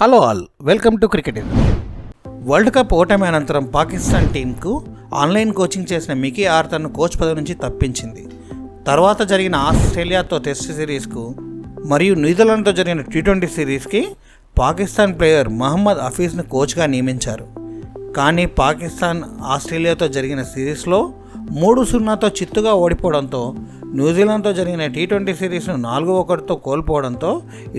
Hello all, welcome to cricket. World cup ఓటమి అనంతరం Pakistan టీంకు online coaching చేసిన మికీ ఆర్థర్ను కోచ్ పదవి నుంచి తప్పించింది. తర్వాత జరిగిన ఆస్ట్రేలియాతో టెస్ట్ సిరీస్కు మరియు న్యూజిలాండ్తో జరిగిన T20 సిరీస్కి పాకిస్తాన్ ప్లేయర్ మహమ్మద్ హఫీజ్ను కోచ్గా నియమించారు. కానీ పాకిస్తాన్ ఆస్ట్రేలియాతో జరిగిన సిరీస్లో 3-0తో చిత్తుగా ఓడిపోవడంతో, న్యూజిలాండ్తో జరిగిన T20 సిరీస్ను 4-1తో కోల్పోవడంతో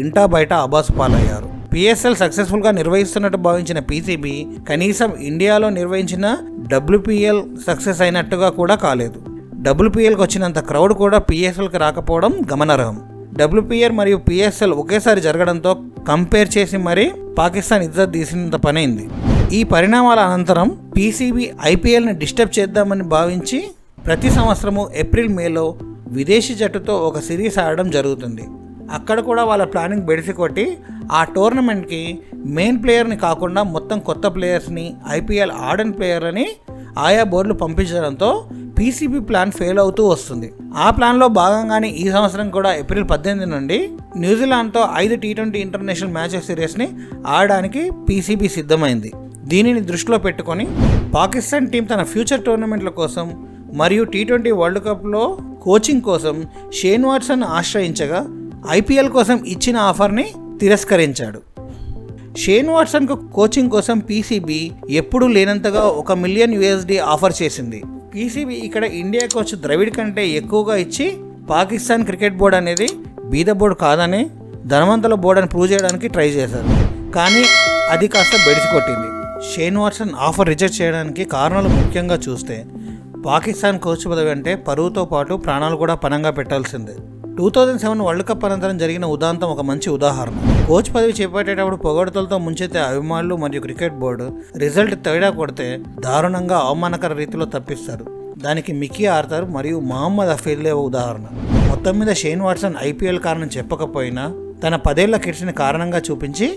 ఇంటా బయట అబాసు పాలయ్యారు. PSL సక్సెస్ఫుల్గా నిర్వహిస్తున్నట్టు భావించిన PCB కనీసం ఇండియాలో నిర్వహించిన WPL సక్సెస్ అయినట్టుగా కూడా కాలేదు. WPLకి వచ్చినంత క్రౌడ్ కూడా PSLకి రాకపోవడం గమనార్హం. WPL మరియు PSL ఒకేసారి జరగడంతో కంపేర్ చేసి మరీ పాకిస్తాన్ ఇజ్జత్ తీసినంత పనైంది. ఈ పరిణామాల అనంతరం PCB IPLని డిస్టర్బ్ చేద్దామని భావించి ప్రతి సంవత్సరము ఏప్రిల్-మేలో విదేశీ జట్టుతో ఒక సిరీస్ ఆడడం జరుగుతుంది. అక్కడ కూడా వాళ్ళ ప్లానింగ్ బెడిసి కొట్టి ఆ టోర్నమెంట్కి మెయిన్ ప్లేయర్ని కాకుండా మొత్తం కొత్త ప్లేయర్స్ని, IPL ఆడని ప్లేయర్లని ఆయా బోర్డులు పంపించడంతో PCB ప్లాన్ ఫెయిల్ అవుతూ వస్తుంది. ఆ ప్లాన్లో భాగంగానే ఈ సంవత్సరం కూడా ఏప్రిల్ 18 నుండి న్యూజిలాండ్తో 5 T20 ఇంటర్నేషనల్ మ్యాచెస్ సిరీస్ని ఆడడానికి PCB సిద్ధమైంది. దీనిని దృష్టిలో పెట్టుకొని పాకిస్తాన్ టీం తన ఫ్యూచర్ టోర్నమెంట్ల కోసం మరియు T20 వరల్డ్ కప్లో కోచింగ్ కోసం షేన్ వాట్సన్ ఆశ్రయించగా IPL కోసం ఇచ్చిన ఆఫర్ని తిరస్కరించాడు. షేన్ వాట్సన్కు కోచింగ్ కోసం PCB ఎప్పుడూ లేనంతగా $1 మిలియన్ ఆఫర్ చేసింది. PCB ఇక్కడ ఇండియా కోచ్ ద్రవిడ్ కంటే ఎక్కువగా ఇచ్చి పాకిస్తాన్ క్రికెట్ బోర్డు అనేది బీద బోర్డు కాదని, ధనవంతుల బోర్డు అని ప్రూవ్ చేయడానికి ట్రై చేశారు. కానీ అది కాస్త బెడిసి కొట్టింది. షేన్ వాట్సన్ ఆఫర్ రిజెక్ట్ చేయడానికి కారణాలు ముఖ్యంగా చూస్తే పాకిస్తాన్ కోచ్ పదవి అంటే పరువుతో పాటు ప్రాణాలు కూడా పణంగా పెట్టాల్సిందే. 2007 వరల్డ్ కప్ అనంతరం జరిగిన ఉదాంతం ఒక మంచి ఉదాహరణ. కోచ్ పదవి చేపట్టేటప్పుడు పొగడ్తలతో ముంచెత్తే అభిమానులు మరియు క్రికెట్ బోర్డు రిజల్ట్ తేడా కొడితే దారుణంగా అవమానకర రీతిలో తప్పిస్తారు. దానికి మికీ ఆర్థర్ మరియు మహమ్మద్ హఫీజ్లే ఉదాహరణ. మొత్తం మీద షేన్ వాట్సన్ IPL కారణం చెప్పకపోయినా తన 10 ఏళ్ల కిడ్స్ని కారణంగా చూపించి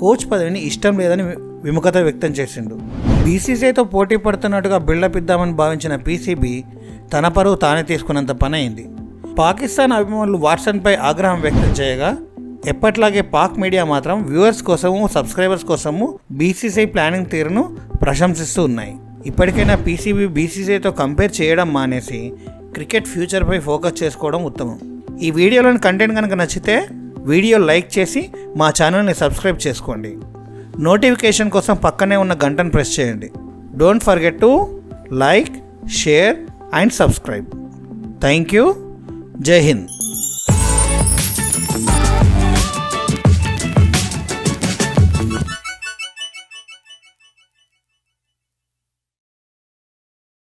కోచ్ పదవిని ఇష్టం లేదని విముఖత వ్యక్తం చేసిండు. BCCIతో పోటీ పడుతున్నట్టుగా బిల్డప్ ఇద్దామని భావించిన PCB తన పరువు తానే తీసుకున్నంత పని అయింది. పాకిస్తాన్ అభిమానులు వాట్సన్పై ఆగ్రహం వ్యక్తం చేయగా ఎప్పట్లాగే పాక్ మీడియా మాత్రం వ్యూవర్స్ కోసము, సబ్స్క్రైబర్స్ కోసము BCCI ప్లానింగ్ తీరును ప్రశంసిస్తూ ఉన్నాయి. ఇప్పటికైనా PCB BCCIతో కంపేర్ చేయడం మానేసి క్రికెట్ ఫ్యూచర్పై ఫోకస్ చేసుకోవడం ఉత్తమం. ఈ వీడియోలోని కంటెంట్ కనుక నచ్చితే వీడియో లైక్ చేసి మా ఛానల్ని సబ్స్క్రైబ్ చేసుకోండి. నోటిఫికేషన్ కోసం పక్కనే ఉన్న గంటను ప్రెస్ చేయండి. Don't forget to like, share and subscribe. Thank you. జై హింద్.